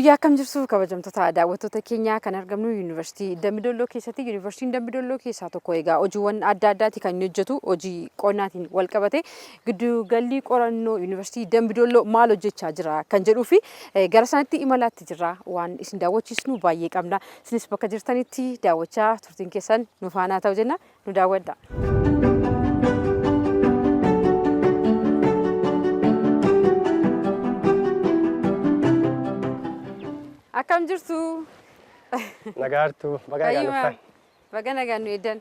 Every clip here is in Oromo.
Fayyaa akkam jirtu kabajamtoota daawwattoota keenya kan argamnu Yuunvarsiitii Dambi Doolloo keessatti. Yuunvarsiitiin Dambi Doolloo keessaa tokko egaa hojiiwwan adda addaati kan hojjetu hojii qonnaatiin wal qabate Giddugalli Qorannoo Yuunvarsiitii Dambi Doolloo maal hojjechaa jira kan jedhuu fi gara sanatti imalaatti jira waan isin daawwachiisnu baay'ee qabna. Isinis bakka jirtanitti daawwachaa turtiin keessan nu faana ta'u jenna nu daawwadha. Akkam jirtu? Nagaartu, baga nagaan nu eeddan.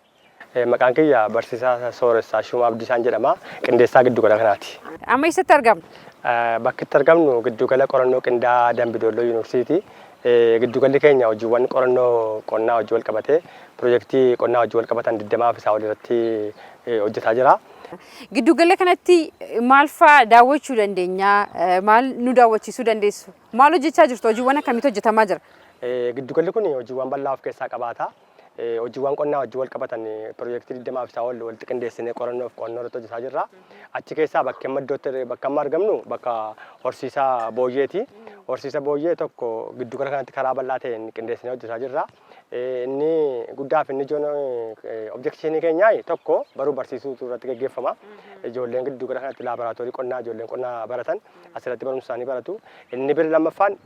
Maqaan kiyya barsiisaa Sooressaa Shumaa Abdiisaan jedhama. Qindeessaa giddugala kanaati. Amma eessatti argamna? Bakki itti argamnu giddugala qorannoo qinda'aa Dambi Doolloo Yuunivarsiitii. Giddugalli keenya hojiiwwan qorannoo qonnaa hojii wal qabatee piroojeektii qonnaa hojii wal qabatan 20 fi isaa ol irratti hojjetaa jira. Giddugala kanatti maal fa'aa daawwachuu dandeenya? Maal nu daawwachiisuu dandeessu? Maal hojjechaa jirtu? Hojiiwwan akkamitti hojjetamaa jira? Giddugalli kun hojiiwwan bal'aa of keessaa qabaata. Hojiiwwan qonnaa hojii wal qabatan piroojeektii 20 fi isaa ol walitti qindeessinee qorannoo irratti hojjetaa jirra. Achi keessaa bakka amma argamnu bakka horsiisa booyyeeti. Horsiisa booyyee tokko giddugala kanatti karaa bal'aa ta'een qindeessinee hojjetaa jirra. Inni guddaa fi inni ijoon objektiinii keenyaa tokko baruu barsiisuutu irratti gaggeeffama. Ijoolleen giddugala kanatti laaboraatoorii qonnaa ijoolleen qonnaa baratan asirratti barumsa isaanii baratu. Inni bira lammaffaan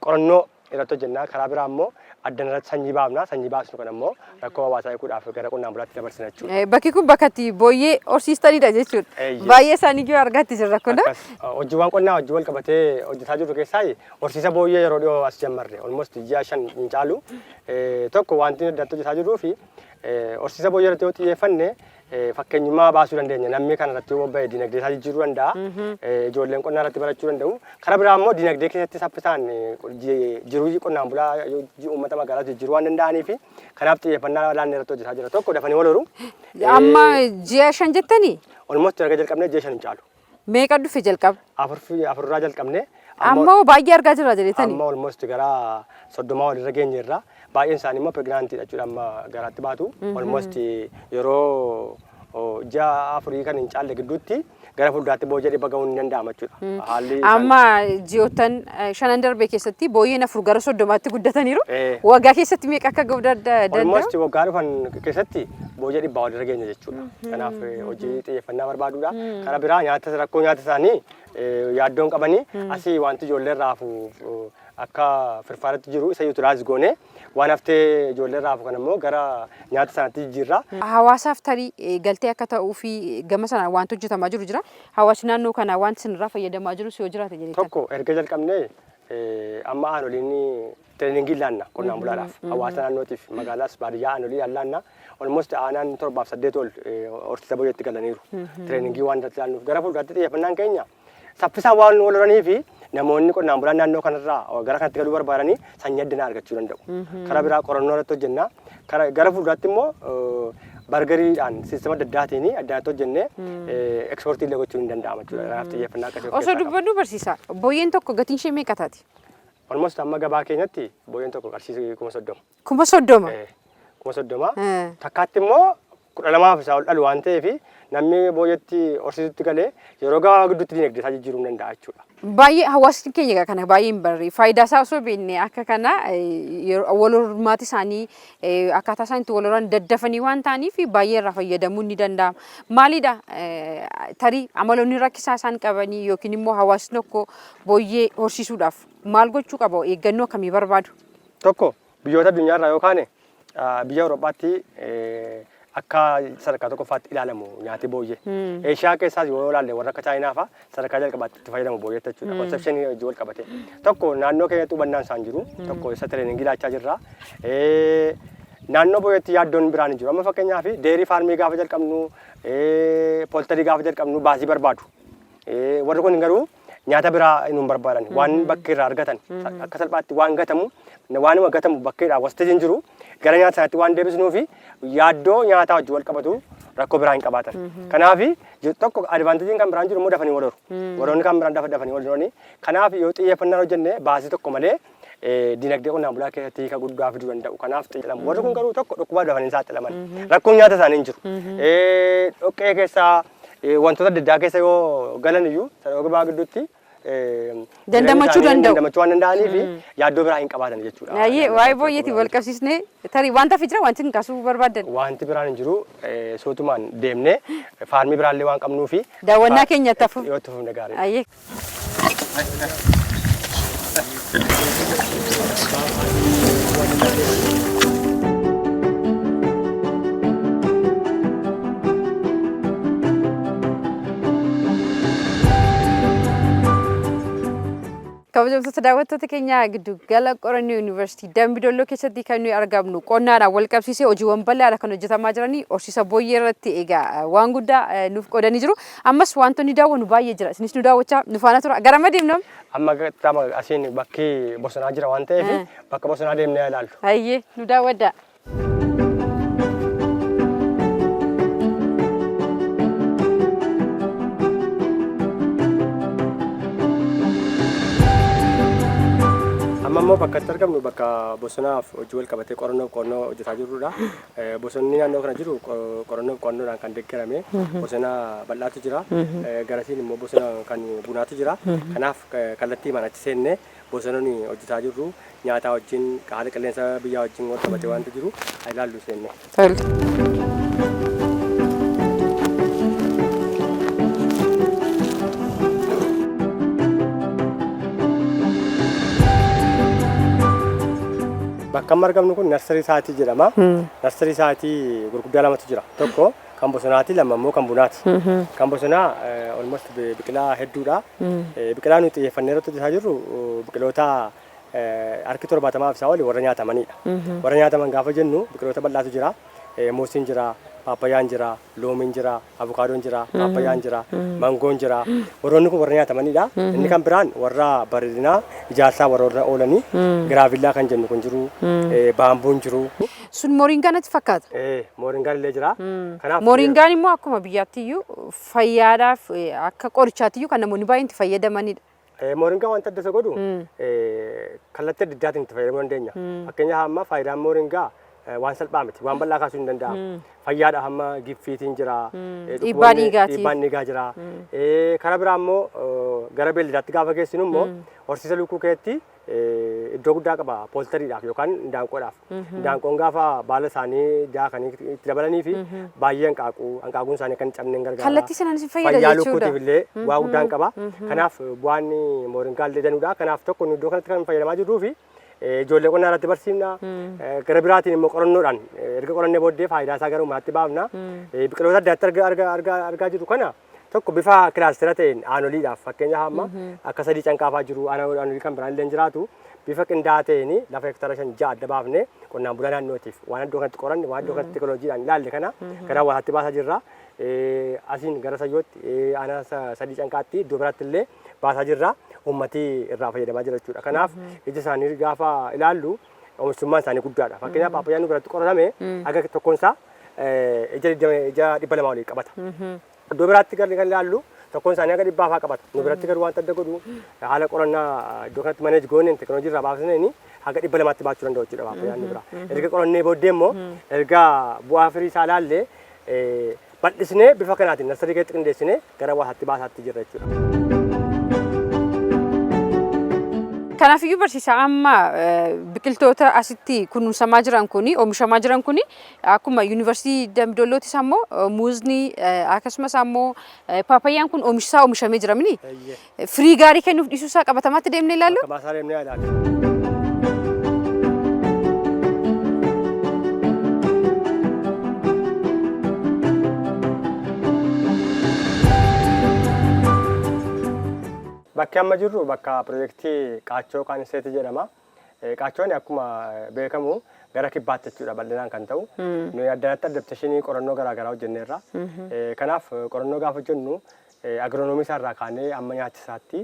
qorannoo irratti hojjennaa. Karaa biraa immoo addan irratti sanyii baafna. Sanyii baasnu kan immoo rakkoo hawaasaa eeguudhaaf gara qonnaan bulaatti dabarsina jechuudha. Bakki kun bakka itti booyyee horsiistanidha jechuudha. Baay'ee isaanii yoo argatti jirra kun. Hojiiwwan qonnaa hojii wal qabatee hojjetaa jirru keessaa horsiisa booyyee yeroo dhiyoo as jammarre almost ji'a 5 hin caalu. Tokko wanti addatti hojjetaa jirruu fi horsiisa booyyee irratti yoo xiyyeeffanne fakkeenyummaa baasuu dandeenya. Namni kana irratti yoo bobba'e dinagdee isaa jijjiiruu danda'a. Ijoolleen qonnaa irratti barachuu danda'u. Karaa biraa immoo dinagdee keessatti saffisaan jiruu qonnaan bulaa uummata magaalaa jijjiiruu waan danda'aniif kanaaf xiyyeeffannaa olaanaa irratti hojjetaa jira. Tokko dafanii wal horu. Amma ji'a 5 jettanii? Almost erga jalqabnee ji'a 5 hin caalu. Meeqa dhufe jalqaba? Afurraa jalqabne. Amma baay'ee argaa jirra jedhetanii? Amma almost gara 30 walirra geenye irra. Baay'een isaanii immoo pireeginaantii jechuudha amma garaatti baatu. Almost yeroo ji'a 4 kan hin caalle gidduutti gara fuulduraatti booyyee 100 ga'uun ni danda'ama jechuudha. Amma ji'oottan 5 darbe keessatti booyyeen 4 gara 30tti guddataniiru. Waggaa keessatti meeqa akka ga'uu danda'a? Almost waggaa dhufan keessatti booyyee 100 walirra geenya jechuudha. Kanaaf hojii xiyyeeffannaa barbaaduudha. Karaa biraa rakkoo nyaata isaanii yaaddoon qabanii asii wanti ijoolleen raafu akka firfaaratti jiru isa yuutiraayis goone waan haftee ijoolleen raafu kan immoo gara nyaata sanaatti jijjiirra. Hawaasaaf tarii galtee akka ta'uu fi gama sanaan wanti hojjetamaa jiru jira. Hawaasni naannoo kanaa wanti isinirraa fayyadamaa jiru si yoo jiraate jedhee. Tokko erga jalqabnee amma aanoliin tireeningii laanna qonnaan bulaadhaaf hawaasa naannootiif magaalaas baadiyyaa aanolii laanna. Almost aanaan 7-8 ol horsiisa booyyeetti galaniiru. Tireeningii waan irratti laannuuf gara fuulduraatti xiyyeeffannaan keenya saffisaan waan wal horanii fi namoonni qonnaan bulaan naannoo kanarraa gara kanatti galuu barbaadanii sanyii addanaa argachuu danda'u. Karaa biraa qorannoo irratti hojjennaa. Gara fuulduraatti immoo bargariidhaan siistama adda addaatiin addanatti hojjennee ekspoortii illee gochuun ni danda'ama jechuudha. Kanaaf xiyyeeffannaa akkasii. Osoo dubbannu barsiisaa booyyeen tokko gatiin ishee meeqa taati? Almost amma gabaa keenyatti booyyeen tokko qarshii 30,000. 30,000? 30,000. Takkaatti immoo 12 fi isaa ol dhalu waan ta'eef namni booyyeetti horsiisutti galee yeroo gahaa gidduutti dinagdee isaa jijjiiruu ni danda'a jechuudha. Baay'ee hawaasni keenya kana baay'ee hin barre faayidaa isaa osoo beekne akka kana wal hormaati isaanii akkaataa isaan itti wal horan daddafanii waan ta'aniif baay'ee irraa fayyadamuun ni danda'ama. Maalidha tarii amaloonni rakkisaa isaan qabanii yookiin immoo hawaasni tokko booyyee horsiisuudhaaf maal gochuu qaba? Eeggannoo akkamii barbaadu? Tokko biyyoota addunyaarraa yookaan biyya Awurooppaatti akka sadarkaa tokkoffaatti ilaalamu nyaati booyyee. Eeshiyaa keessaas yoo ilaalle warra akka Chaayinaa fa'aa sadarkaa jalqabaatti itti fayyadamu booyyeetti jechuudha. Konsepshinii hojii wal qabate. Tokko naannoo keenyatti hubannaan isaan jiru. Tokko isa tireeningii laachaa jirra. Naannoo booyyeetti yaaddoon biraan hin jiru. Amma fakkeenyaaf deerii faarmii gaafa jalqabnu, pooltarii gaafa jalqabnu baasii barbaadu. Warri kun garuu nyaata biraa hin barbaadan. Waan bakka irraa argatan akka salphaatti waan gatamu waanuma gatamu bakkeedhaa wasti hin jiru. Gara nyaata sanaatti waan deebisnuufi yaaddoo nyaataa wajjin wal qabatu rakkoo biraa hin qabaatan. Kanaaf tokko advaanteejiin kan biraan jiru immoo dafanii wal horu. Warroonni kan biraan dafanii wal horanii. Kanaaf yoo xiyyeeffannaan hojjenne baasii tokko malee dinagdee qonnaan bulaa keessatti hiika guddaa fiduu danda'u. Kanaaf xiyyeeffamu. Warri kun garuu tokko dhukkuba dafanii saaxilaman. Rakkoon nyaata isaanii hin jiru. Dhoqqee keessaa wantoota adda addaa keessa yoo galan iyyuu gabaa gidduutti Dandamachuu danda'u. Dandamachuu waan danda'anii fi yaaddoo biraa hin qabaatan jechuudha. Waa'ee booyyeetii wal qabsiisnee tarii wanta fi jira wanti hin kaasuu barbaadan. Wanti biraan hin jiru sootumaan deemnee faarmii biraallee waan qabnuu fi daawwannaa keenya tafu. yoo tufuuf gaarii. Kabajamtoota daawwattoota keenya Giddugala Qorannoo Yuunvarsiitii Dambi Doolloo keessatti kan nuyi argamnu qonnaadhaan wal qabsiisee hojiiwwan bal'aadha kan hojjetamaa jiranii horsiisa booyyee irratti egaa waan guddaa nuuf qoodanii jiru. Ammas wantoonni daawwannu baay'ee jira. Isinis nu daawwachaa nu faana tura. Garama deemnam. Amma asiin bakki bosonaa jira waan ta'eef bakka bosonaa deemnee ilaallu. Hayyee nu daawwaddaa. Ammoo bakka itti argamnu bakka bosonaaf hojii wal qabatee qorannoo hojjetaa jirrudha. Bosonni naannoo kana jiru qorannoodhaan kan deeggarame bosona bal'aatu jira. Garasiin immoo bosona kan bunaatu jira. Kanaaf kallattii manatti seennee bosononni hojjetaa jirru nyaata wajjin haala qilleensa biyyaa wajjin wal qabatee waanti jiru ilaallu seenne. Bakka argamnu kun narsarii saatii jedhama. Narsarii saatii gurguddaa lamatu jira. Tokko kan bosonaati, lama immoo kan bunaati. Kan bosonaa almost biqilaa hedduudha. Biqilaa nuti xiyyeeffannee irratti hojjetaa jirru biqiloota harki 70 fi isaa oli warra nyaatamanidha. Warra nyaataman gaafa jennu biqiloota bal'aatu jira. Muuziin jira, paappayaan jira, loomiin jira, avokaadoon jira, paappayaan jira, mangoon jira. Warroonni kun warra nyaatamanidha. Inni kan biraan warra bareedinaa ijaarsaa warra oolanii giraavillaa kan jennu kun jiru, baambuun jiru. Sun moringaan natti fakkaata. Moringaan illee jira. Kanaaf moringaan immoo akkuma biyyaattiyyuu fayyaadhaaf akka qorichaattiyyuu kan namoonni baay'een itti fayyadamanidha. Moringaan wanta adda isa godhu kallattii adda addaatiin itti fayyadamuu dandeenya. Fakkeenyaaf amma faayidaan moringaa waan salphaa miti waan bal'aa kaasuu hin danda'amu. Fayyaadhaaf amma giffiitiin jira. Dhiibbaan dhiigaati. Dhiibbaan dhiigaa jira. Karaa biraa immoo gara beelladaatti gaafa geessinu immoo horsiisa lukkuu keetti iddoo guddaa qaba pooltariidhaaf yookaan indaanqoodhaaf. Indaanqoon gaafa baala isaanii daakanii itti dabalanii fi baay'ee hanqaaquun isaanii kan cabneen gargaara. Kallattii sanaan isin fayyada jechuudha. jechuudha. Fayyaa lukkuutiif illee waa guddaan qaba. Kanaaf bu'aan moringaa illee danuudha. Kanaaf tokko iddoo kanatti kan fayyadamaa jirruu fi ijoollee qonnaa irratti barsiifna. Gara biraatiin immoo qorannoodhaan erga qorannee booddee faayidaa isaa gara uummaatti baafna. Biqiloota adda addaa argaa jiru kana tokko bifa kilaastera ta'een aanoliidhaaf fakkeenyaaf amma akka sadii canqaafaa jiru aanolii kan biraan illee jiraatu bifa qindaa'aa ta'een lafa hektara 5-6 adda baafnee qonnaan bulaa naannootiif waan iddoo kanatti qoranne waan iddoo kanatti teekinooloojiidhaan ilaalle kana gara hawaasatti baasaa jirra. Asiin gara sayyootti aanaa sadii canqaatti iddoo biraatti illee baasaa jirra. Uummatii irraa fayyadamaa jira jechuudha. Kanaaf ija isaanii gaafa ilaallu oomishtummaan isaanii guddaadha. Fakkeenyaaf paappayaan nu biratti qoratame aga tokkoon isaa ija 200 olii qabata. Iddoo biraatti kan ilaallu tokkoon isaanii aga 100 qabata. Nu biratti garuu wanta adda godhu haala qorannaa iddoo kanatti maneej gooneen teekinooloojii irraa baasneen haga 200tti baachuu danda'u jechuudha paappayaan nu biraa. Erga qorannee booddee immoo erga bu'aa firii isaa ilaallee bal'isnee bifa kanaatiin narsarii keessatti qindeessinee gara hawaasaatti baasaatti jirra jechuudha. Kanaafiyyuu barsiisaa amma biqiltoota asitti kunuunsamaa jiran kuni oomishamaa jiran kuni akkuma Yuunvarsiitii Dambi Doollootis ammoo muuzni akkasumas ammoo paappayaan kun oomishamee jira mini firii gaarii kennuuf dhiisuu isaa qabatamaatti deemnee ilaallu. Qabaasaa deemnee ilaallu. Bakki amma jirru bakka piroojeektii qaachoo qaaniseeti jedhama. Qaachoon akkuma beekamu gara kibbaatti jechuudha bal'inaan kan ta'u. Nuyi addanatti adapteeshinii qorannoo garaagaraa hojjenneerra. Kanaaf qorannoo gaafa hojjennu agiroonoomii isaarraa kaanee amma nyaachisaatti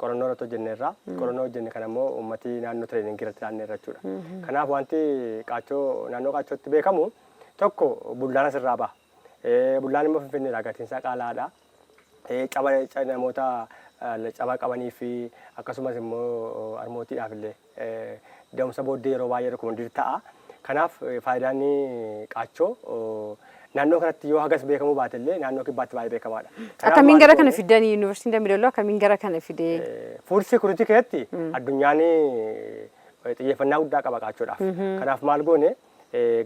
qorannoo irratti hojjenneerra. Qorannoo hojjenne kana immoo uummatii naannoo tireeningii irratti laanneerra jechuudha. Kanaaf wanti qaachoo naannoo qaachootti beekamu tokko bullaan asirraa baha. Bullaan immoo finfinneedha gatiin isaa qaalaadha. Caba namoota caba qabanii fi akkasumas immoo harmootiidhaaf illee da'umsa booddee yeroo baay'ee rakkoon ta'a. Kanaaf faayidaan qaachoo naannoo kanatti yoo hagas beekamuu baatellee naannoo kibbaatti baay'ee beekamaadha. Akkamiin gara kana fidanii Yuunivarsiitiin Dambi Doolloo akkamiin gara kana fidee? Food security keessatti addunyaan xiyyeeffannaa guddaa qaba qaachuudhaaf. Kanaaf maal goone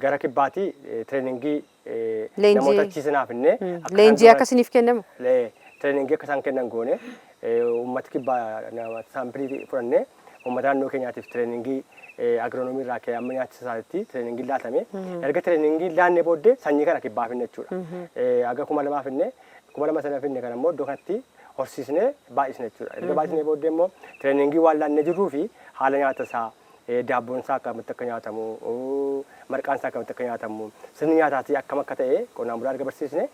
gara kibbaatti tireeningii namoota achiisinaaf illee leenjii akkasiniif kennamu? Tireeningii akka isaan kennan goone uummata kibbaa namoota saampilii fudhannee uummata naannoo keenyaatiif tireeningii agronomii irraa ka'ee amma nyaachisaatti tireeningii laatame. Erga tireeningii laannee booddee sanyii kana kibbaa finne jechuudha. Aga 2000 finne 2000 sana finne kana immoo iddoo kanatti horsiisnee baay'isne jechuudha. Erga baay'isnee booddee immoo tireeningii waan laannee jirruu fi haala nyaata isaa daabboon isaa akkamitti akka nyaatamu marqaan isaa akkamitti akka nyaatamu sirni nyaataatii akkam akka ta'e qonnaan bulaa erga barsiisne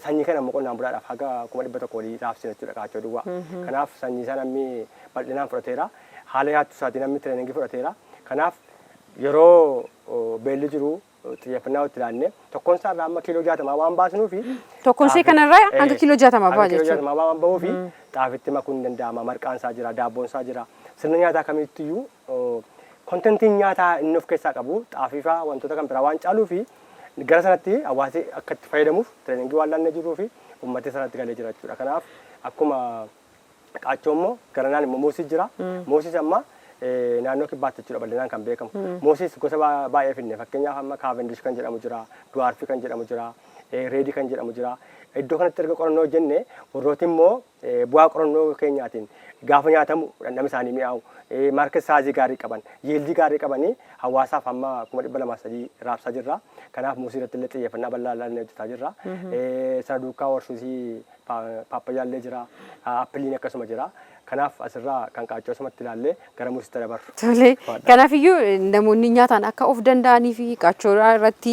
sanyii kana immoo qonnaan bulaadhaaf haga 100 olii raabsine jechuudha qaachoo duwwaa. Kanaaf sanyii isaa namni bal'inaan fudhateera. Haala nyaatu isaatii namni tireeningii fudhateera. Kanaaf yeroo beelli jiru xiyyeeffannaa itti ilaannee tokkoon isaa irraa amma kiiloo 60 waan baasnuu fi tokkoon ishee kanarraa hanga kiiloo 60 ba'a jechuudha. Kiiloo 60 waan bahuu fi xaafitti makuun ni danda'ama. Marqaan isaa jira, daabboon isaa jira. Sirna nyaataa kamiiyyuu kontentiin nyaataa inni of keessaa qabu xaafii fa'aa wantoota kan biraa waan caaluu fi gara sanatti hawaasni akka itti fayyadamuuf tireeningii waan laannee jiruu fi uummatni sanatti galee jira jechuudha. Kanaaf akkuma qaachoo immoo garanaan immoo moosiis jira. Moosiis amma naannoo kibbaatti jechuudha bal'inaan kan beekamu. Moosiis gosa baay'ee finne fakkeenyaaf amma kaavendish kan jedhamu jira, duwaarfii kan jedhamu jira, reedii kan jedhamu jira. Iddoo kanatti erga qorannoo hojjenne warrooti immoo bu'aa qorannoo keenyaatiin gaafa nyaatamu dhandhama isaanii mi'aawu maarket saayizii gaarii qaban yiildii gaarii qabanii hawaasaaf amma 203 raabsaa jirra. Kanaaf muusii irratti illee xiyyeeffannaa bal'aa laannee hojjetaa jirra. Sana duukaa horsiisii paappayyaa jira, appiliin akkasuma jira. Kanaaf asirraa kan qaachoo asumatti ilaallee gara muusiitti dabarru. Tole. Kanaafiyyuu namoonni nyaataan akka of danda'anii fi qaachoo irratti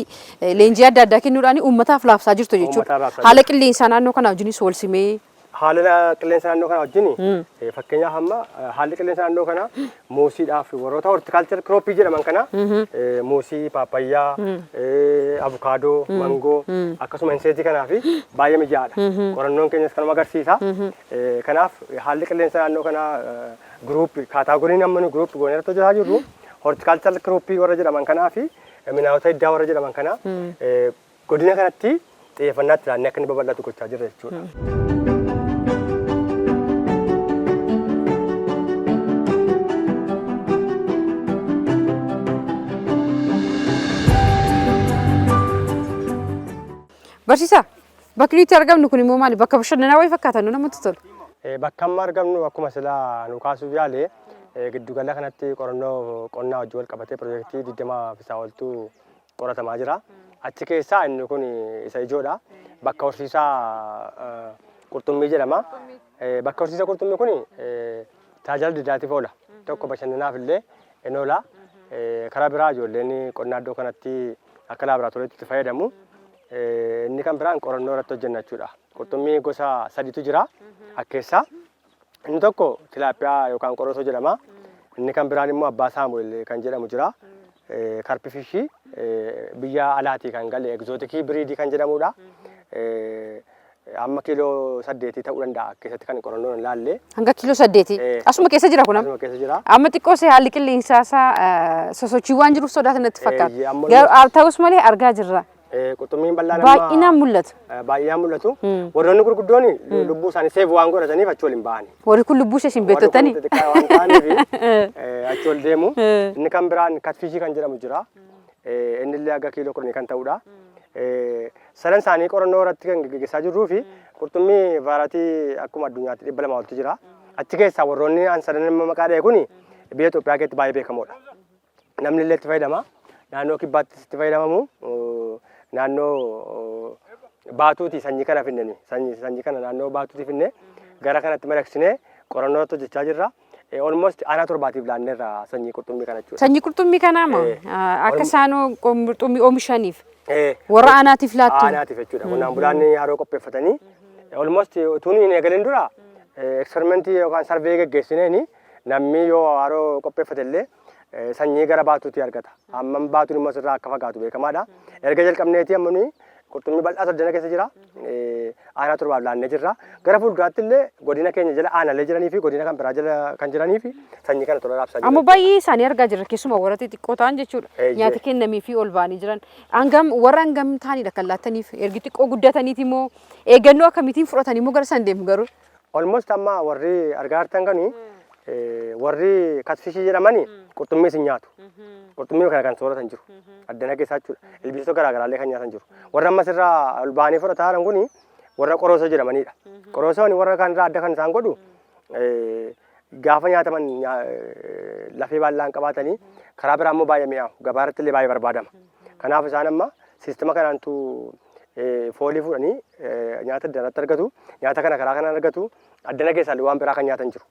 leenjii adda addaa kennuudhaan uummataaf laabsaa jirtu jechuudha. Haala qilleensaa naannoo kanaa wajjinis wal simee. Haala qilleensa naannoo kanaa wajjin fakkeenyaaf amma haalli qilleensa naannoo kanaa muusiidhaaf warroota hortikalchar kirooppii jedhaman kana muusii, paappayyaa, avukaadoo, mangoo akkasuma inseetii kanaa fi baay'ee mijaa'aadha. Qorannoon keenyas kanuma agarsiisa. Kanaaf haalli qilleensa naannoo kanaa giruuppii kaataagoriin amma nu giruuppii goonee irratti hojjetaa jirru hortikalchar kirooppii warra jedhaman kanaa fi midhaanota hiddaa warra jedhaman kana godina kanatti xiyyeeffannaatti ilaannee akka inni babal'atu gochaa jirra jechuudha. Barsiisaa, bakki nuti argamnu kun immoo maali? Bakka bashannanaa wayii fakkaata namatti tolu. Bakka amma argamnu akkuma silaa nu kaasuuf yaale giddugala kanatti qorannoo qonnaa wajjin wal qabatee piroojeektii 20 oltu qoratamaa jira. Achi keessaa inni kun isa ijoodha. Bakka horsiisaa qurxummii jedhama. Bakka horsiisa qurxummii kun tajaajila diddaatiif oola. Tokko bashannanaaf illee ni oola. Karaa biraa ijoolleen qonnaa iddoo kanatti akka laaboraatooriitti itti fayyadamu. Inni kan biraan qorannoo irratti hojjenna jechuudha. Qurxummii gosa 3tu jira akkeessaa. Inni tokko tilaapiyaa yookaan qorosoo jedhama. Inni kan biraan immoo abbaa saamu'eel kan jedhamu jira. Karpifishii biyya alaatii kan gale egzootikii biriidii kan jedhamudha. Amma kiiloo 8 ta'uu danda'a keessatti kan qorannoon ilaalle. Hanga kiiloo 8 asuma keessa jira kun asuma keessa jira. Amma xiqqoo see haalli qilleensaa isaa sosochii waan jiruuf sodaatan natti fakkaata. Ta'us malee argaa jirra. Qurxummiin bal'aan baay'inaan mul'atu. Baay'inaan mul'atu. Warroonni gurguddoon lubbuu isaanii seef waan godhataniif achi waliin ba'ani. Warri kun lubbuu ishee beektotanii. Waan ta'aniif achi wal deemu. Inni kan biraan katfishii kan jedhamu jira. Inni illee aga kiiloo 10 kan ta'udha. Sadan isaanii qorannoo irratti kan gaggeessaa jirruu fi qurxummii vaaraatii akkuma addunyaatti 200 oltu jira. Achi keessaa warroonni sadan maqaa dha'e kun biyya Itoophiyaa keessatti baay'ee beekamoodha. Namni illee itti fayyadama. Naannoo kibbaatti itti fayyadamamu. Naannoo baatuuti sanyii kana finneni. Sanyii kana naannoo baatuuti finne gara kanatti madaqsinee qorannoo irratti hojjechaa jirra. Almost aanaa 7tiif laanneerra sanyii qurxummii kana jechuudha. Sanyii qurxummii kana moo akka isaan qurxummii oomishaniif warra aanaatiif laattu. Aanaatiif jechuudha. Qonnaan bulaan haroo qopheeffatanii almost utuun hin eegalin dura eksperimentii yookaan sarvee geggeessineeni namni yoo haroo qopheeffate illee sanyii gara baatuuti argata. Amma baatuun immoo asirraa akka fagaatu beekamaadha. Erga jalqabneeti amma nuyi qurxummii bal'aa soddana keessa jira. aanaa torbaaf laannee jirra. Gara fuulduraatti illee godina keenya jala aanaalee jiranii fi godina kan biraa jala kan jiranii fi sanyii kana tola raabsaa Amma baay'ee isaanii argaa jirra keessumaa warra xixiqqoo ta'an jechuudha. Nyaata kennamii fi ol ba'anii jiran. Warra hangam ta'anidha kan laattaniif ergi xiqqoo guddataniiti immoo eeggannoo akkamiitiin fudhatanii immoo gara san deemu garuu. Almost amma warri argaa jirtan kani warri katfishii jedhamani qurxummii isin nyaatu. Qurxummii kana kan sooratan jiru. Addana keessaa jechuudha. Ilbiisota garaa garaallee kan nyaatan jiru. Warra ammas irraa ol ba'anii fudhataa jiran kuni warra qoroosoo jedhamanidha. Qoroosoon warra kan irraa adda kan isaan godhu gaafa nyaataman lafee bal'aan qabaatanii karaa biraa immoo baay'ee mi'aawu. Gabaa irratti illee baay'ee barbaadama. Kanaaf isaan amma siistima kanaantu foolii fuudhanii nyaata addanatti argatu. Nyaata kana karaa kanaan argatu. Addana keessaa waan biraa kan nyaatan jiru.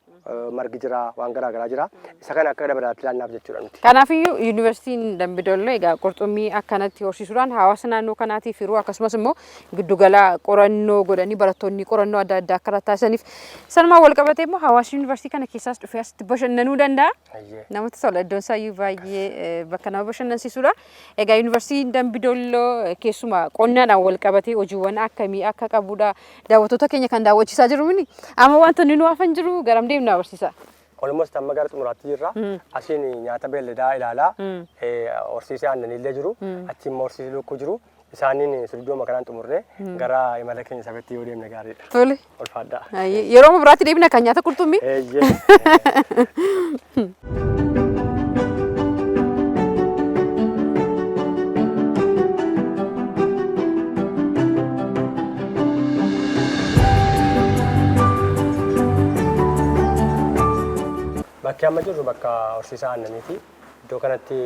Margi jira, waan garaa garaa jira. Isa kana akka dabalaatti ilaannaaf jechuudha nuti. Kanaafiyyuu Yuunivarsiitiin Dambi Doolloo egaa qurxummii akkanatti horsiisuudhaan hawaasa naannoo kanaatiif yeroo akkasumas immoo giddugala qorannoo godhanii barattoonni qorannoo adda addaa akka taasisaniif sanumaa wal qabatee immoo hawaasni yuunivarsiitii kana keessaas dhufee asitti bashannanuu danda'a. Namatti tola iddoon isaayyuu baay'ee bakka nama bashannansiisudha. Egaa Yuunivarsiitiin Dambi Doolloo keessumaa qonnaadhaan wal qabatee hojiiwwan akkamii akka qabudha. Daawwattoota keenya kan daawwachiisaa jiru mini amma wantoonni nu hafan jiru garam deemna barsiisa. Almost amma gara xumuraatti jirra. Asiin nyaata beelladaa ilaalaa. Horsiisee aannanii illee jiru. Achi immoo horsiisee lukkuu jiru. Isaaniin sirriiduma kanaan xumurree gara imala keenya sabaatti yoo deemne gaariidha. Tole. Ulfaadhaa. Yeroo biraatti deebina kan nyaata qurxummii. Bakki amma jirru bakka horsiisa aannaniiti. Iddoo kanatti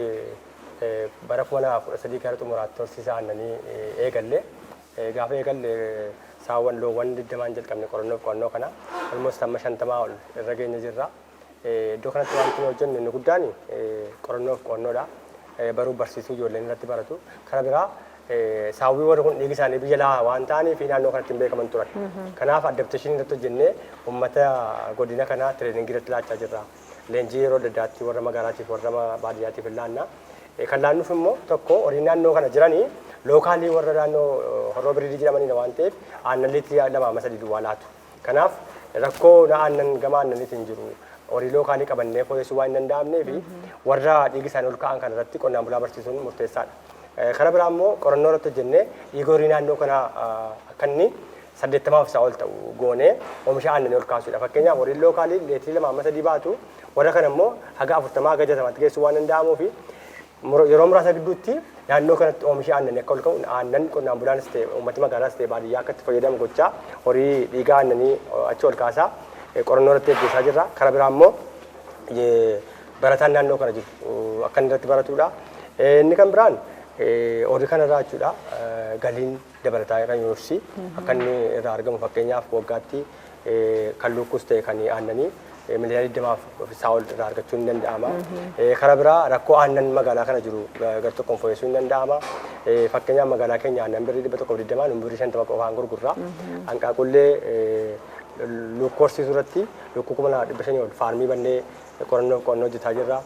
bara 2013 gara xumuraatti horsiisa aannanii eegalle. Gaafa eegalle saawwan loowwan 20 jalqabne qorannoo kana almost amma 50 ol irra geenye jirra. Iddoo kanatti wanti nu hojjennu inni guddaan qorannoof qo'annoodha. Baruu barsiisuu ijoolleen irratti baratu. Kana biraa saawwi warri kun dhiigi isaanii biyya laa waan ta'aniif naannoo kanatti hin beekaman turan. Kanaaf adapteeshinii irratti hojjennee uummata godina kanaa tireeningii irratti laachaa jirra. Leenjii yeroo adda addaatti warra magaalaatiif warra baadiyyaatiif laanna. Kan laannuuf immoo tokko horii naannoo kana jiranii lookaalii warra naannoo horroo biriidii jedhamanii waan ta'eef aannan liitirii 2-3 duwwaa laatu. Kanaaf rakkoo aannan gama aannaniitiin jiru horii lookaalii qabannee fooyyessuu waan hin danda'amneef warra dhiigi isaanii ol ka'an kanarratti qonnaan bulaa barsiisuun murteessaadha. Kana biraa immoo qorannoo irratti hojjennee dhiiga horii naannoo kanaa akka inni 80 isaa ol ta'u goonee oomisha aannanii ol kaasuudha. Fakkeenyaaf horiin lookaalii liitirii 2-3 baatu warra kana immoo haga 40 haga 60 geessuu waan danda'amuuf yeroo muraasa gidduutti naannoo kanatti oomisha aannanii akka ol ka'u aannan qonnaan bulaanis ta'e uummati magaalaas ta'e baadiyyaa akka itti fayyadamu gochaa horii dhiiga aannanii achi ol kaasaa qorannoo irratti gaggeessaa jirra. Kana biraa immoo barataan naannoo kana jiru akka inni irratti baratudha. Inni kan biraan horii kanarraa jechuudha galiin dabalataa kan yuunivarsiitii akka inni irraa argamu fakkeenyaaf waggaatti kan lukkuus ta'e kan aannanii miliyoona 20 isaa ol irraa argachuun ni danda'ama. Kana biraa rakkoo aannan magaalaa kana jiru gar tokkoon fooyyessuun ni danda'ama. Fakkeenyaaf magaalaa keenya aannan birrii 120 numbirii 50 qofaan gurgurra. Hanqaaqullee lukkuu horsiisuu irratti lukkuu 500 ol faarmii bannee qorannoo hojjetaa jirra.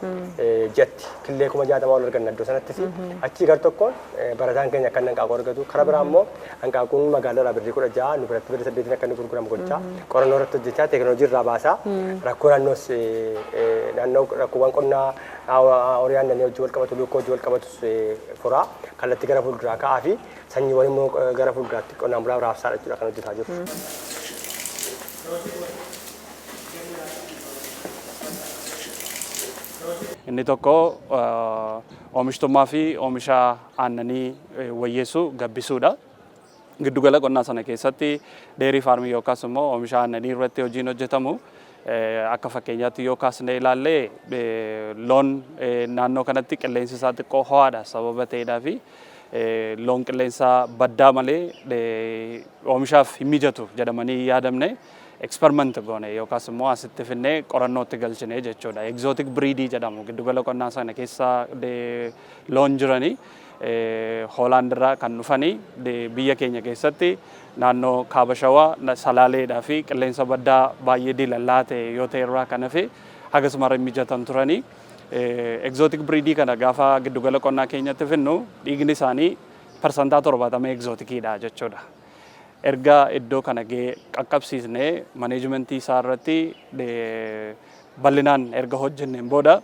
Jetti killee 60 ol arganna iddoo sanattis achi gar tokkoon barataan keenya akka hanqaaquu argatu. Kana biraa immoo hanqaaquun magaalaadhaa birrii 16 nu biratti birrii 8 akka inni gurguramu gochaa qorannoo irratti hojjechaa teekinooloojii irraa baasaa rakkoo naannoos naannoo rakkoowwan qonnaa horii aannanii hojii wal qabatu lukkuu hojii wal qabatus furaa kallattii gara fuulduraa ka'aa fi sanyiiwwan immoo gara fuulduraatti qonnaan bulaa raabsaadha jechuudha kan hojjetaa jiru. Inni tokko oomishtummaa fi oomisha aannanii wayyeessuu gabbisuudha. Giddugala qonnaa sana keessatti deerii faarmii yookaas immoo oomisha aannanii irratti hojiin hojjetamu. Akka fakkeenyaatti yoo kaasnee ilaallee loon naannoo kanatti qilleensi isaa xiqqoo ho'aadha sababa ta'eedhaa fi loon qilleensa baddaa malee oomishaaf hin mijatu jedhamanii yaadamne experiment goone yookaas immoo asitti finnee qorannootti galchine jechuudha. Exotic breedii jedhamu giddugala qonnaa sana keessa loon jiranii Hoolaand irraa kan dhufanii biyya keenya keessatti naannoo kaaba shawaa salaaleedhaa fi qilleensa baddaa baay'ee diilallaa ta'e yoo ta'e irraa kan hafe hagasuma mijatan turanii exotic breedii kana gaafa giddugala qonnaa keenyatti finnu dhiigni isaanii parsantaa 70 exotikiidha jechuudha. erga iddoo kana ga'ee qaqqabsiisnee maneejimentii isaa irratti bal'inaan erga hojjenneen booda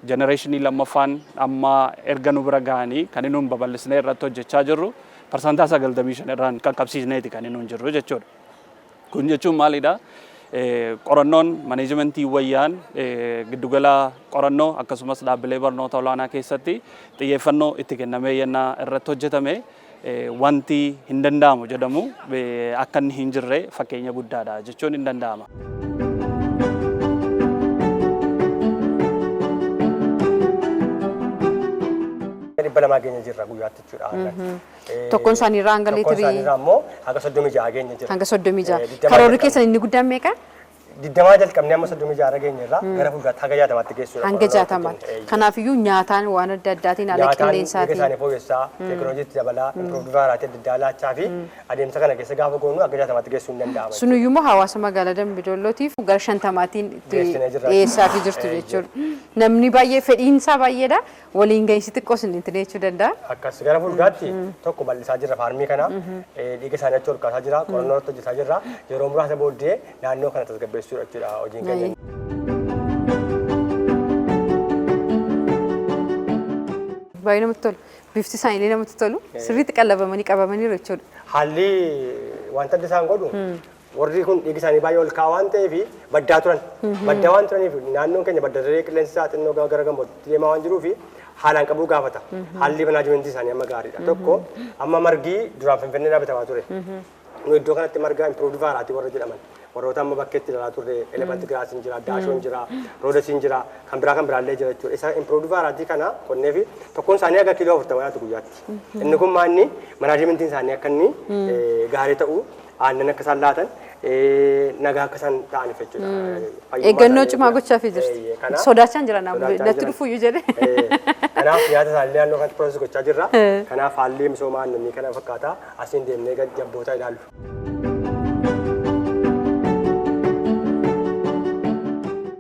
jenereeshinii lammaffaan amma erga nu bira ga'anii kan inni babal'isnee irratti hojjechaa jirru parsantaa 95 irraan qaqqabsiisneeti kan inni jirru jechuudha. Kun jechuun maalidha? Qorannoon maneejimentii wayyaan giddugala qorannoo akkasumas dhaabbilee barnoota olaanaa keessatti xiyyeeffannoo itti kennamee yennaa irratti hojjetame wanti hin danda'amu jedhamu akka inni hin jirre fakkeenya guddaadha jechuun hin danda'ama. Balamaa keenya jirra guyyaatti jechuudha. Tokkoon isaanii irraa hanga Tokkoon liitirii isaanii irraa immoo hanga 36 keenya jira. hanga 36. Karoorri keessan inni guddaan meeqa? 20 jalqabnee amma 36 keenya irraa gara fuulduraatti hanga 60tti geessuudha. Hanga 60. Kanaafiyyuu nyaataan waan adda addaatiin haala qilleensaatiin isaanii fooyyessaa, teekinooloojiitti dabalaa, impiroovivaaraa adda addaa laachaa fi adeemsa kana keessa gaafa goonu hanga 60tti geessuu hin danda'ama. Sunuyyuu immoo hawaasa magaalaa Dambi Doollootiif gara 50tiin dhiyeessaa fi jirtu jechuudha. Namni baay'ee fedhiinsaa baay'eedha. Waliin gahinsi xiqqoo isin itti jechuu danda'a. Akkas gara fuulduraatti tokko bal'isaa jirra faarmii kana dhiiga isaanii achi ol kaasaa jira qorannoo irratti hojjetaa jirra yeroo muraasa booddee naannoo kana tasgabbeessuudha jechuudha hojiin keenya. Baay'ee namatti tolu. Bifti isaanii namatti tolu. Sirriitti qallabamanii qabamaniiru jechuudha. Haalli wanta adda isaan godhu warri kun dhiigi isaanii baay'ee ol kaa'aa waan ta'eef baddaa turan. Baddaa waan turaniif naannoon keenya badda daree qilleensi isaa xinnoo gara gammoojjiitti deemaa waan jiruuf haalaan qabuu gaafata. Haalli manaajimentii isaanii amma gaariidha. Tokko amma margii duraan finfinnee dhaabatamaa ture. Nu iddoo kanatti margaa impiroovivaaraa warra jedhaman. Warroota amma bakkeetti ilaalaa turre elefanti giraasiin jira, daashoon jira, roodasiin jira, kan biraallee jira jechuudha. Isa impiroovivaaraa kana qonnee fi tokkoon isaanii aga kiiloo 40 yaatu guyyaatti. Inni kun maanni manaajimentiin isaanii akka inni gaarii ta'u aannan akka isaan laatan nagaa akka isaan ta'aniif jechuudha. Eeggannoo cimaa gochaafii jirti. Sodaachaan jira natti dhufuyyuu jedhe. Kanaaf nyaata isaanii naannoo kanatti piroosesii gochaa jirra. Kanaaf haalli misoomaa aannanii kana fakkaata asiin deemnee jabboota ilaallu.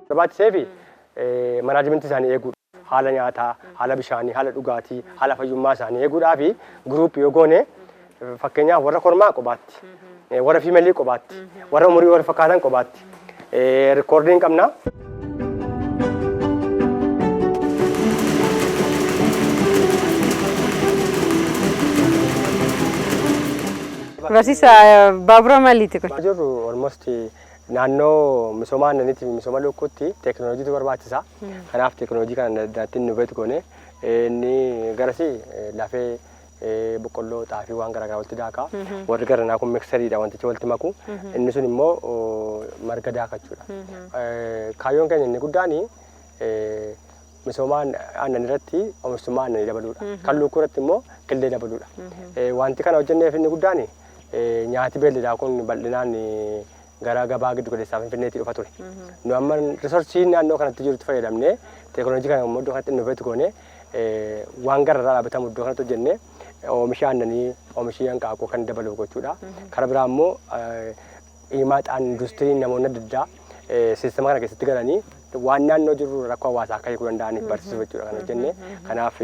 Barbaachisee fi manaajimentii isaanii eeguudha. Haala nyaataa, haala bishaanii, haala dhugaatii, haala fayyummaa isaanii eeguudhaa fi guruupii yoo goone fakkeenyaaf warra kormaa qobaatti, warra fiimeelii qobaatti, warra umurii wal fakkaatan qobaatti. Rikoordiin qabna. Barsiisaa baabura maaliiti kun? Jirru almost naannoo misooma aannaniitii fi misooma lukkuutti teekinooloojiitu barbaachisa. Kanaaf teekinooloojii kana addaatti nu beeku goone inni garasi lafee boqqolloo xaafii waan garaagaraa walitti daaka. Warri garanaa kun mikseriidha wantichi walitti maku. Inni sun immoo marga daakachuudha. Kaayyoon keenya inni guddaani misooma aannanii irratti oomishtummaa aannanii dabaluudha. Kan lukkuu irratti immoo qillee dabaluudha. Wanti kana hojjenneef inni guddaani nyaati beelladaa kun bal'inaan gara gabaa giddu galeessaa Finfinneetti dhufa ture. Nu amma riisorsii naannoo kanatti jirutti fayyadamnee teekinooloojii kana immoo iddoo kanatti innoveet goone waan gararraa dhaabatamu iddoo kanatti hojjennee oomisha aannanii oomishii hanqaaquu kan dabaluuf gochuudha. Karaa biraa immoo himaaxaan industiriin namoonni adda addaa siistama kana keessatti galanii waan naannoo jiru rakkoo hawaasaa akka hiikuu danda'aniif barsiisuu jechuudha kan hojjenne. Kanaaf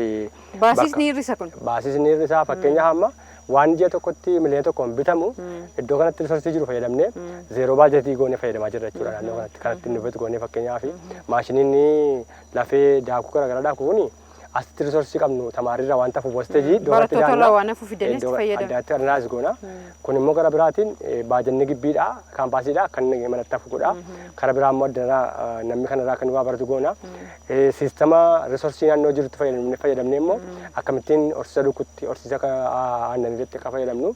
baasisni hir'isa kun. Baasisni hir'isaa fakkeenyaaf amma waan ji'a tokkotti miliyoona tokkoon bitamu iddoo kanatti riisorsii jiru fayyadamnee zeeroo baajetii goonee fayyadamaa jirra jechuudha naannoo kanatti innoveet goonee fakkeenyaaf maashiniin lafee daakuu garaagaraa daakuu kuni asitti riisorsii qabnu tamaarirraa waan ta'uuf wasteejii barattoota waan hafuuf fidanis fayyadamu. Addaatti arnaas goona. Kun immoo gara biraatiin baajanni gibbiidha kaampaasiidha kan manatti hafuudha. Karaa biraa immoo addanaa namni kanarraa kan waa baratu goona. Siistama riisorsii naannoo jirutti fayyadamnee immoo akkamittiin horsiisa lukkuutti horsiisa aannaniitti akka fayyadamnu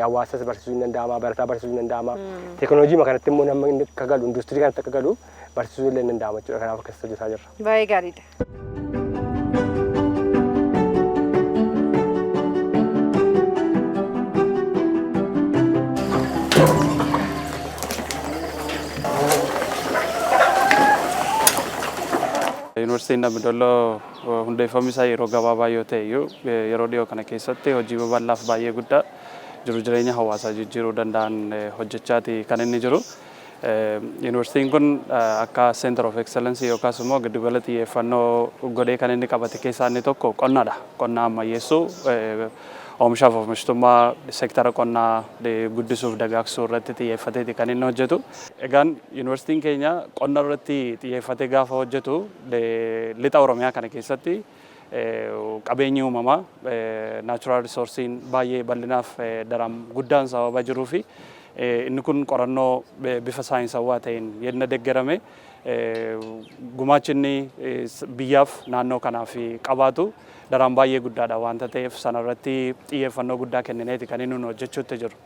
hawaasas barsiisuu hin danda'ama barataa barsiisuu hin danda'ama. Teekinooloojii kanatti immoo namni akka galu industirii kanatti akka galu barsiisuu illee hin danda'ama jechuudha. Kanaaf akkasitti hojjetaa jirra. Baay'ee gaariidha. Yuunvarsiitiin Dambi Doolloo hundeeffamni isaa yeroo gabaabaa yoo ta'e iyyuu yeroo dhiyoo kana keessatti hojii babal'aaf baay'ee guddaa jiru jireenya hawaasaa jijjiiruu danda'an hojjechaati kan inni jiru. Yuunvarsiitiin kun akka Center of Excellence yookaas immoo giddugala xiyyeeffannoo godhee kan inni qabate keessaa inni tokko qonnaadha. Qonna ammayyeessuu oomishaaf oomishtummaa seektara qonnaa guddisuuf dagaagsuu irratti xiyyeeffateeti kan inni hojjetu. Egaan yuunivarsiitiin keenya qonna irratti xiyyeeffatee gaafa hojjetu lixa Oromiyaa kana keessatti qabeenyi uumamaa naachuraal risoorsiin baay'ee bal'inaaf daran guddaan sababa jiruu fi inni kun qorannoo bifa saayinsawaa ta'een yenna deeggarame gumaachi inni biyyaaf naannoo kanaaf qabaatu daran baay'ee guddaadha waanta ta'eef sanarratti xiyyeeffannoo guddaa kennineeti kan inni hojjechuutti jiru.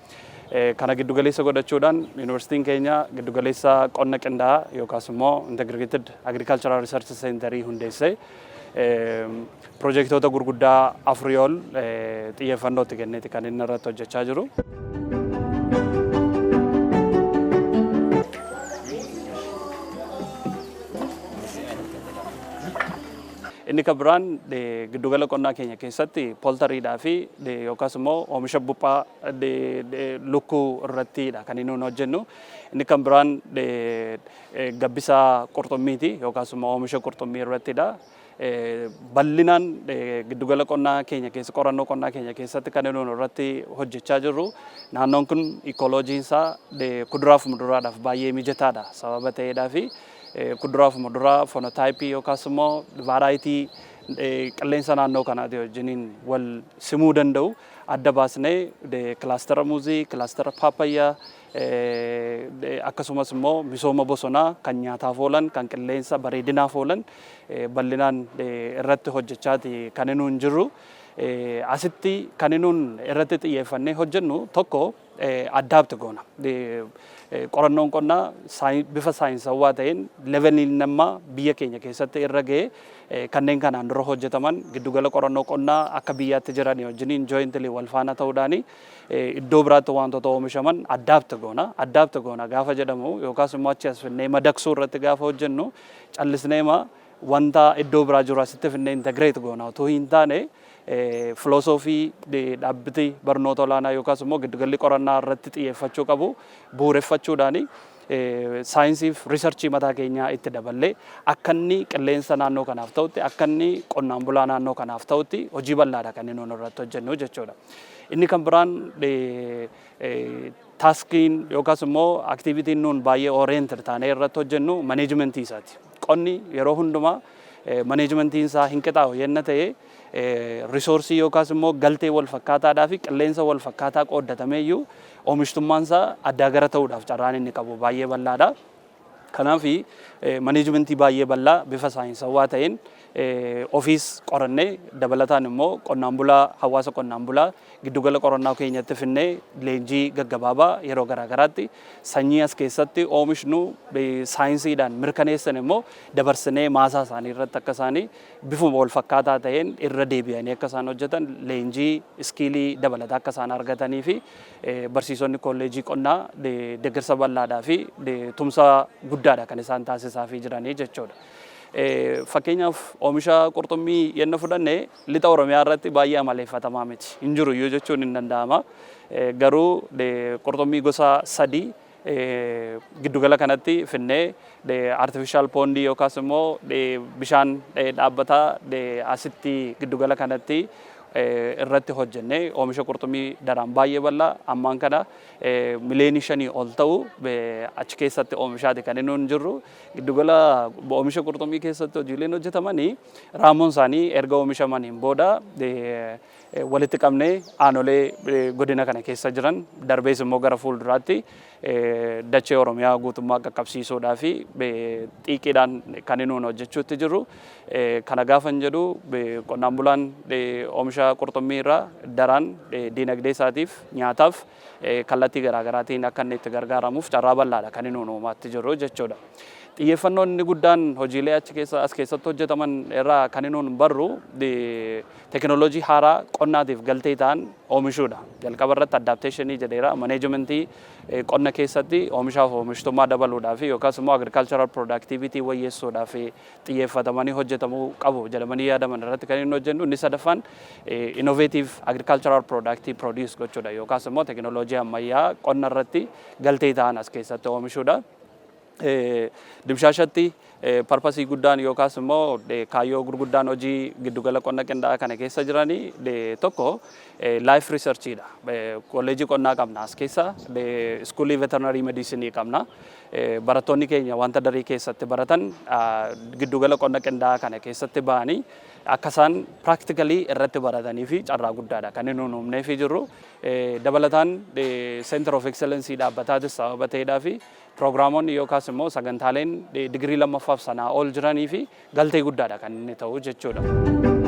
Kana giddugaleessa godhachuudhaan yuunivarsiitiin keenya giddugaleessa qonna qinda'aa yookaas immoo integrated agricultural research centerii hundeessee piroojeektoota gurguddaa afurii ol xiyyeeffannootti kenneeti kan inni irratti hojjechaa jiru. Inni kan biraan giddugala qonnaa keenya keessatti pooltariidhaa fi yookaas immoo oomisha buphaa lukkuu irrattidha kan inni hojjennu. Inni kan biraan gabbisaa qurxummiiti yookaas immoo oomisha qurxummii irrattidha. Bal'inaan giddugala qonnaa keenya keessa qorannoo qonnaa keenya keessatti kan inni irratti hojjechaa jirru naannoon kun iikooloojiin isaa kuduraaf muduraadhaaf baay'ee mijataadha sababa ta'eedhaa fi kuduraaf muduraa fonotaayipii yookaas immoo vaaraayitii qilleensa naannoo kanaati wajjiniin wal simuu danda'u adda baasnee kilaastara muuzii, kilaastara paapayyaa akkasumas immoo misooma bosonaa kan nyaataaf oolan, kan qilleensa bareedinaaf oolan bal'inaan irratti hojjechaati kan inni jirru. Asitti kan inni irratti xiyyeeffannee hojjennu tokko addaabti goona. Qorannoon qonnaa bifa saayinsawaa ta'een leveliin namaa biyya keenya keessatti irra ga'ee kanneen kanaan dura hojjetaman giddugala qorannoo qonnaa akka biyyaatti jiran wajjiniin jooyintilii wal faana ta'uudhaan iddoo biraatti wantoota oomishaman addaabti goona. Addaabti goona gaafa jedhamu yookaas immoo achi as finnee madaksuu irratti gaafa hojjennu callisnee wanta iddoo biraa jiru asitti finnee integreet goona otoo hin taane filosoofii dhaabbati barnoota olaanaa yookaas immoo giddugalli qorannaa irratti xiyyeeffachuu qabu bu'uureffachuudhaan saayinsiif riisarchii mataa keenyaa itti daballee akka inni qilleensa naannoo kanaaf ta'utti akka inni qonnaan bulaa naannoo kanaaf ta'utti hojii bal'aadha kan inni irratti hojjennu jechuudha. Inni kan biraan taaskiin yookaas immoo aktiivitiin nuun baay'ee oriented taanee irratti hojjennu maneejimentii isaati. Qonni yeroo hundumaa maneejimentiin isaa hin qixaa'u yenna ta'e risoorsii yookaas immoo galtee wal fakkaataadhaa fi qilleensa wal fakkaataa qooddatamee iyyuu oomishtummaan isaa addaa gara ta'uudhaaf carraan inni qabu baay'ee bal'aadha. Kanaaf maneejimentii baay'ee bal'aa bifa saayinsawaa ta'een ofiis qorannee dabalataan immoo qonnaan bulaa hawaasa qonnaan bulaa giddugala qorannaa keenyatti finnee leenjii gaggabaabaa yeroo garaagaraatti sanyii as keessatti oomishnu saayinsiidhaan mirkaneessan immoo dabarsinee maasaa isaanii irratti akka isaanii bifuma wal fakkaataa ta'een irra deebi'anii akka isaan hojjetan leenjii iskiilii dabalataa akka isaan argatanii fi barsiisonni kolleejii qonnaa deeggarsa bal'aadhaa fi tumsa guddaadha kan isaan taasisaa fi jiranii jechuudha. Fakkeenyaaf oomisha qurxummii yenna fudhanne lixa Oromiyaa irratti baay'ee amaleeffatamaa miti. Hin jiru iyyuu jechuun hin danda'ama. Garuu qurxummii gosa sadii giddugala kanatti finnee artificial pondii yookaas immoo bishaan dhaabbataa asitti giddugala kanatti irratti hojjennee oomisha qurxummii daran baay'ee bal'aa ammaan kana miliyoonii 5 ol ta'u achi keessatti oomishaati kan inni jirru. Giddugala oomisha qurxummii keessatti hojiileen hojjetamanii raamoon isaanii erga oomishamaniin booda walitti qabnee aanolee godina kana keessa jiran darbees immoo gara fuulduraatti dachee Oromiyaa guutummaa qaqqabsiisuudhaa fi xiiqiidhaan kan inni hojjechuutti jiru. Kana gaafan jedhu qonnaan bulaan oomisha qurxummii irraa daran diinagdee isaatiif nyaataaf kallattii garaagaraatiin akka inni itti gargaaramuuf carraa bal'aadha kan inni uumaatti jiru jechuudha. Xiyyeeffannoon inni guddaan hojiilee as keessatti hojjetaman irraa kan inni barru teekinooloojii haaraa qonnaatiif galtee ta'an oomishuudha. Jalqaba irratti addaapteeshinii jedheera maneejimentii qonna keessatti oomishaaf oomishtummaa dabaluudhaaf yookaas immoo agricultural productivity wayyeessuudhaaf xiyyeeffatamanii hojjetamuu qabu jedhamanii yaadaman irratti kan inni hojjennu. Inni sadaffaan innovative agricultural productive produce gochuudha yookaas immoo teekinooloojii ammayyaa qonna irratti galtee ta'an as keessatti oomishuudha. Dimshaashatti parpasii guddaan yookaas immoo kaayyoo gurguddaan hojii giddugala qonna qindaa'aa kana keessa jiranii tokko laayif riisarchiidha. Kolleejii qonnaa qabna as keessa, iskuulii veterinarii mediisinii qabna. Barattoonni keenya wanta darii keessatti baratan giddugala qonna qindaa'aa kana keessatti ba'anii akka isaan practically irratti baratanii fi carraa guddaadha kan inni uumnee fi jirru. Dabalataan Center of Excellency dhaabbatatis sababa ta'eedhaa fi Programmoonni yookaas immoo sagantaaleen digirii lammaffaaf sanaa ol jiranii fi galtee guddaadha kan inni ta'u jechuudha.